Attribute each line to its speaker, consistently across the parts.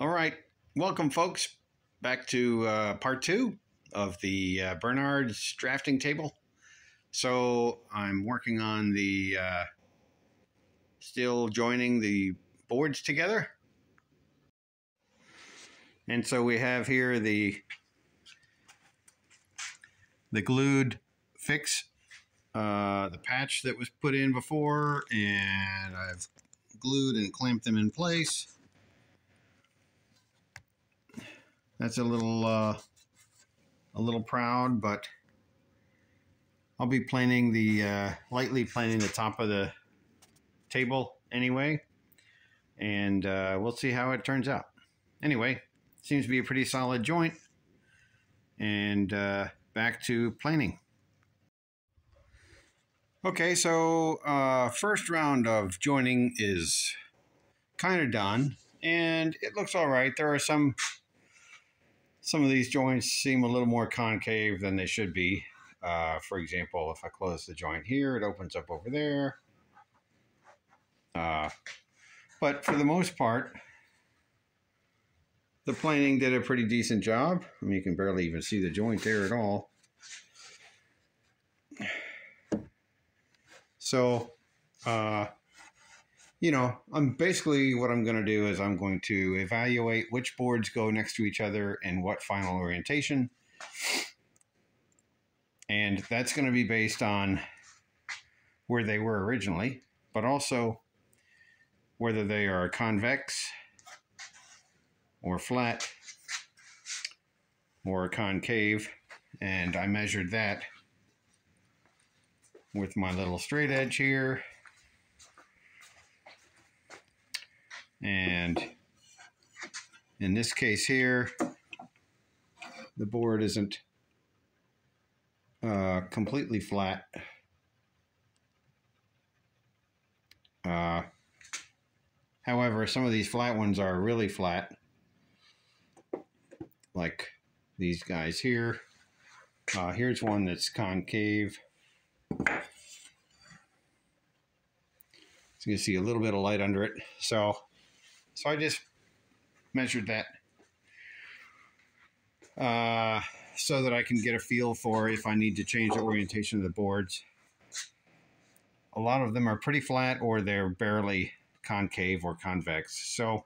Speaker 1: All right, welcome folks back to part two of the Bernard's drafting table. So I'm working on the still joining the boards together. And so we have here the glued fix, the patch that was put in before, and I've glued and clamped them in place. That's a little proud, but I'll be planing the lightly planing the top of the table anyway, and we'll see how it turns out. Anyway, seems to be a pretty solid joint, and back to planing. Okay, so first round of joining is kind of done, and it looks all right. There are some of these joints seem a little more concave than they should be. For example, if I close the joint here, it opens up over there. But for the most part, the planing did a pretty decent job. I mean, you can barely even see the joint there at all. So, you know, basically what I'm going to do is I'm going to evaluate which boards go next to each other and what final orientation. And that's going to be based on where they were originally, but also whether they are convex or flat or concave. And I measured that with my little straight edge here. And in this case here, the board isn't completely flat. However, some of these flat ones are really flat, like these guys here. Here's one that's concave. So you can see a little bit of light under it. So I just measured that so that I can get a feel for if I need to change the orientation of the boards. A lot of them are pretty flat, or they're barely concave or convex. So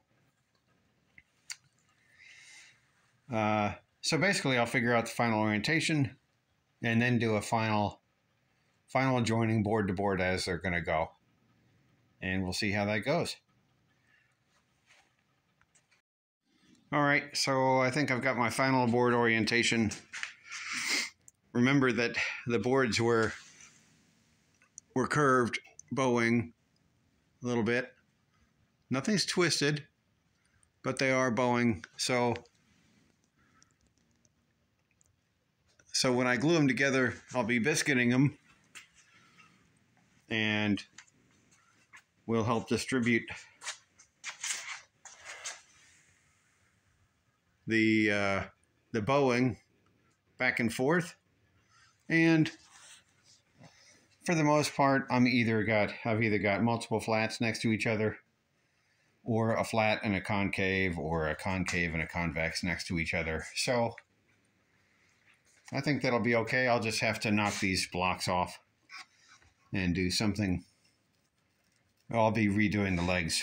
Speaker 1: basically I'll figure out the final orientation and then do a final joining board to board as they're going to go. And we'll see how that goes. All right, so I think I've got my final board orientation. Remember that the boards were curved, bowing a little bit. Nothing's twisted, but they are bowing. So when I glue them together, I'll be biscuiting them, and we'll help distribute the bowing back and forth. And for the most part, I've either got multiple flats next to each other, or a flat and a concave, or a concave and a convex next to each other. So I think that'll be okay. I'll just have to knock these blocks off and do something. I'll be redoing the legs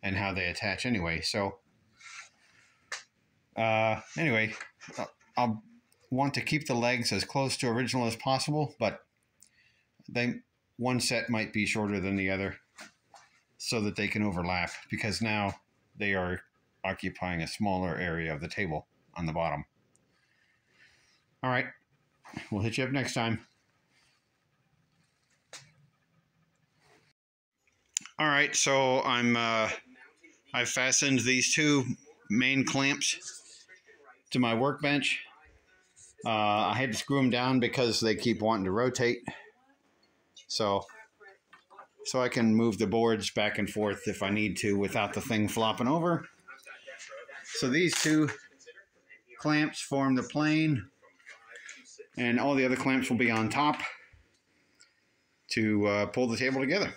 Speaker 1: and how they attach anyway. So anyway, I'll want to keep the legs as close to original as possible, but one set might be shorter than the other so that they can overlap, because now they are occupying a smaller area of the table on the bottom. All right, we'll hit you up next time. All right, so I've fastened these two main clamps to my workbench. I had to screw them down because they keep wanting to rotate. So I can move the boards back and forth if I need to without the thing flopping over. So these two clamps form the plane, and all the other clamps will be on top to pull the table together.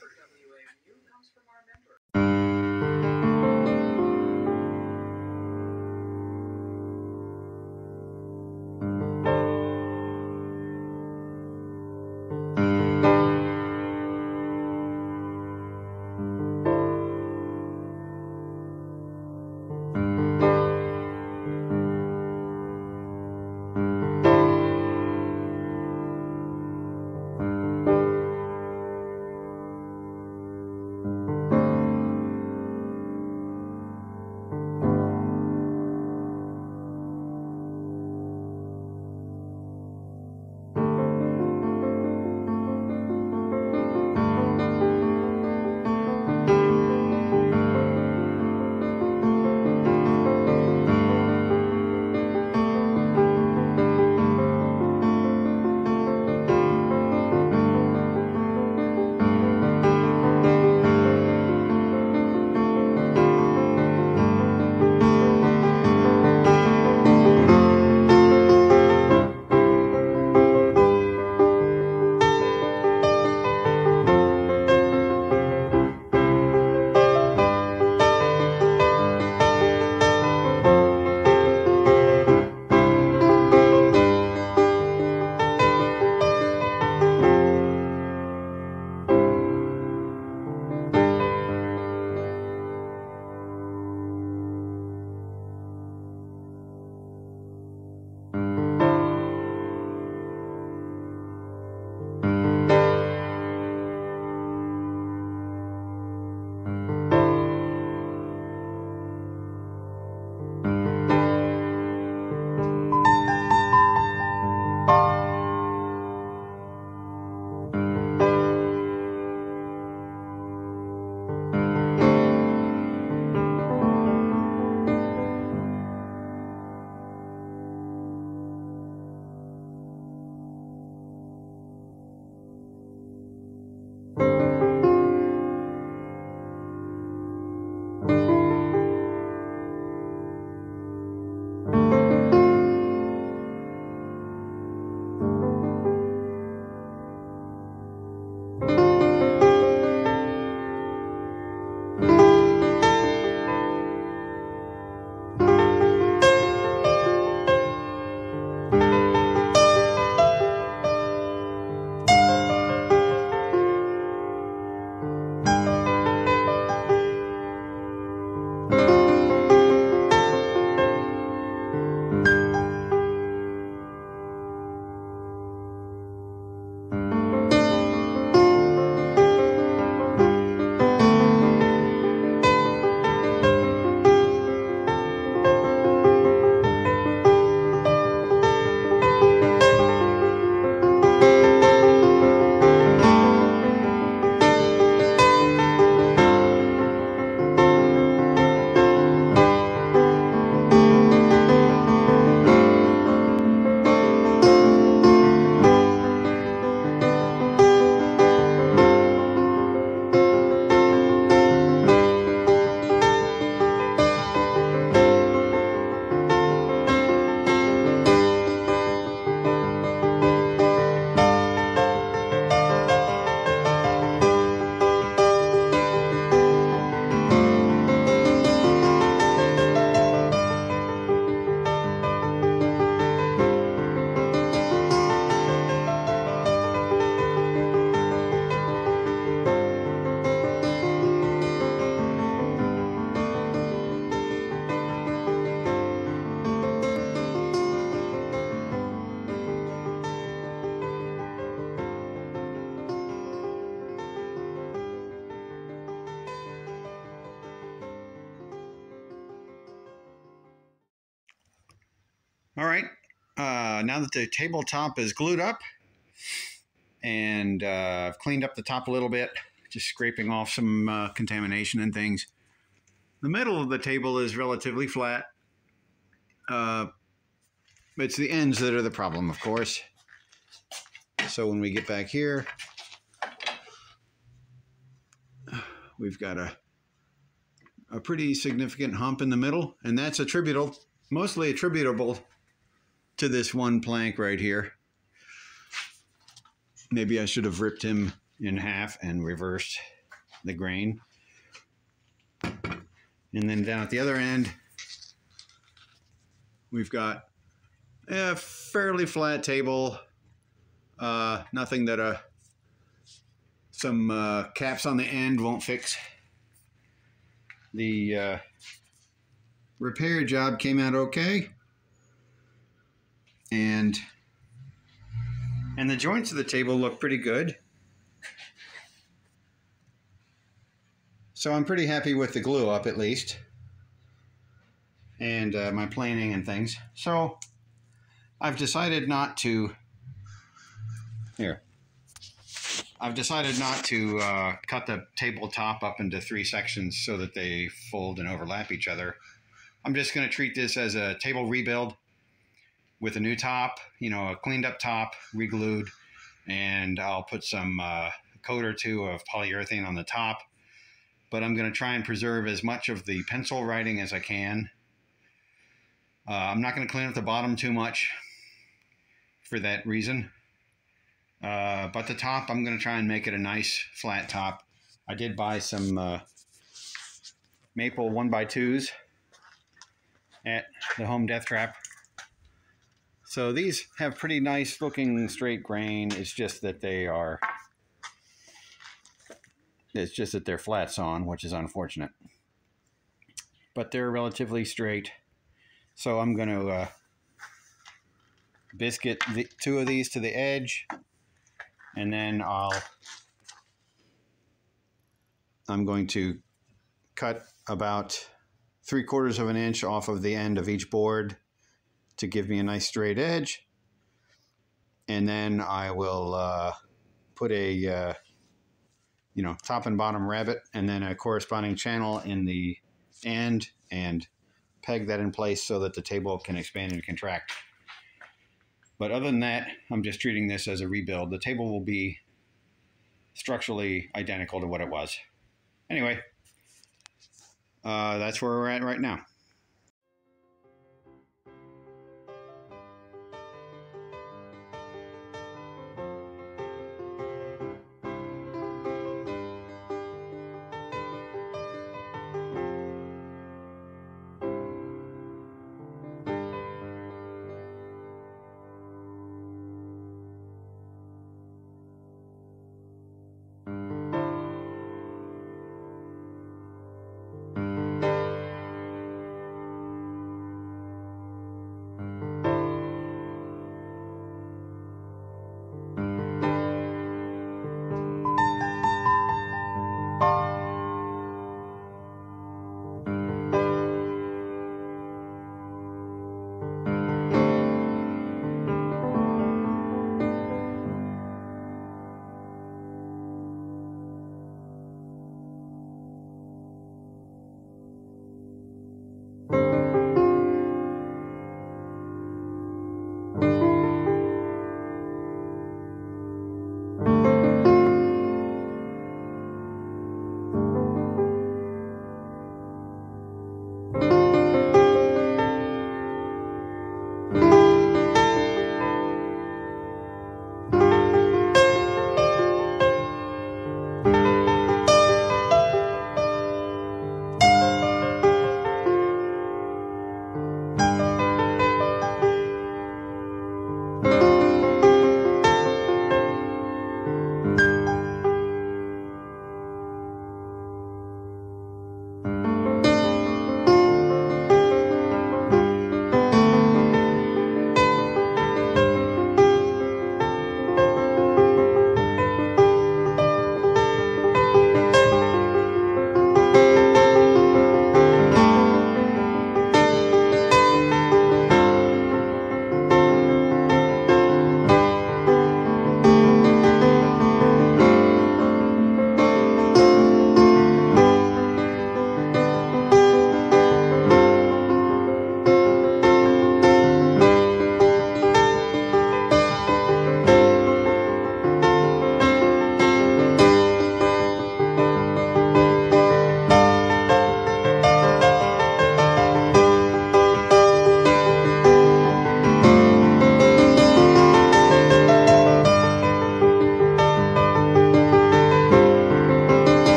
Speaker 1: All right, now that the tabletop is glued up and I've cleaned up the top a little bit, just scraping off some contamination and things. The middle of the table is relatively flat. It's the ends that are the problem, of course. So when we get back here, we've got a pretty significant hump in the middle, and that's mostly attributable to this one plank right here. Maybe I should have ripped him in half and reversed the grain. And then down at the other end, we've got a fairly flat table. Nothing that some caps on the end won't fix. The repair job came out okay. And the joints of the table look pretty good. So I'm pretty happy with the glue up, at least. And my planing and things. So I've decided not to cut the tabletop up into 3 sections so that they fold and overlap each other. I'm just going to treat this as a table rebuild with a new top, a cleaned up top, re-glued, and I'll put some coat or two of polyurethane on the top. But I'm going to try and preserve as much of the pencil writing as I can. I'm not going to clean up the bottom too much for that reason. But the top, I'm going to try and make it a nice flat top. I did buy some maple 1x2s at the Home Death Trap. So these have pretty nice looking straight grain. It's just that they're flat sawn, which is unfortunate. But they're relatively straight. So I'm going to biscuit 2 of these to the edge, and then I'm going to cut about 3/4 of an inch off of the end of each board to give me a nice straight edge. And then I will put a top and bottom rabbet and then a corresponding channel in the end and peg that in place so that the table can expand and contract. But other than that, I'm just treating this as a rebuild. The table will be structurally identical to what it was. Anyway, that's where we're at right now.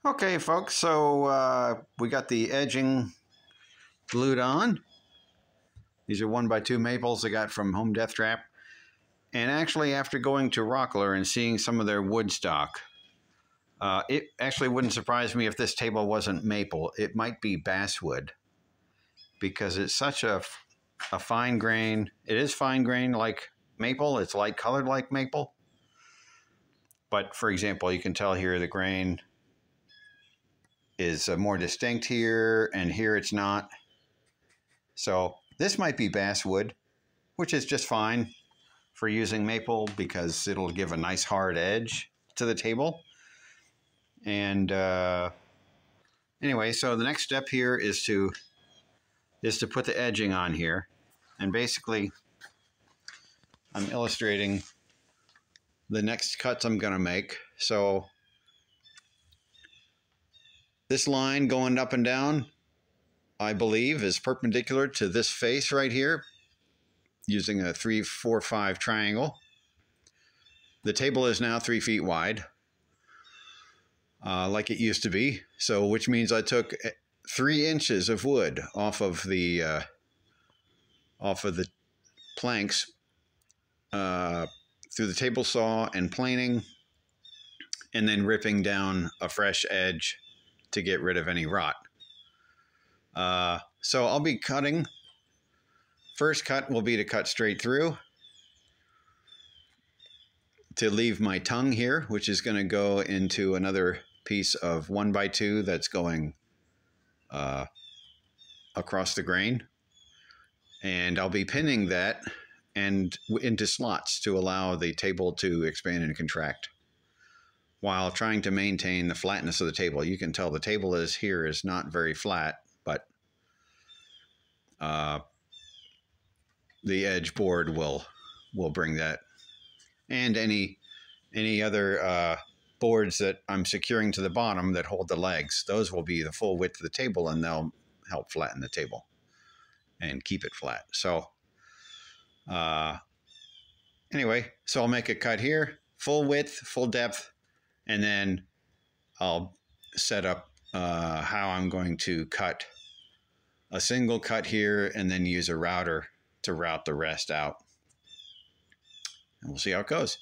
Speaker 1: Okay, folks, so we got the edging glued on. These are 1x2 maples I got from Home Death Trap. And actually, after going to Rockler and seeing some of their wood stock, it actually wouldn't surprise me if this table wasn't maple. It might be basswood, because it's such a fine grain. It is fine grain like maple. It's light colored like maple. But for example, you can tell here the grain is more distinct here, and here it's not. So this might be basswood, which is just fine for using maple because it'll give a nice hard edge to the table. And anyway, so the next step here is to put the edging on here. And basically, I'm illustrating the next cuts I'm going to make. So this line going up and down, I believe, is perpendicular to this face right here, using a 3, 4, 5 triangle. The table is now 3 feet wide, like it used to be. So, which means I took 3 inches of wood off of the planks through the table saw and planing, and then ripping down a fresh edge to get rid of any rot. So I'll be cutting. First cut will be to cut straight through to leave my tongue here, which is going to go into another piece of 1x2 that's going across the grain. And I'll be pinning that and into slots to allow the table to expand and contract. while trying to maintain the flatness of the table. You can tell the table is not very flat, but the edge board will bring that, and any other boards that I'm securing to the bottom that hold the legs, those will be the full width of the table, and they'll help flatten the table and keep it flat. So anyway, so I'll make a cut here, full width, full depth, and then I'll set up how I'm going to cut a single cut here and then use a router to route the rest out. And we'll see how it goes.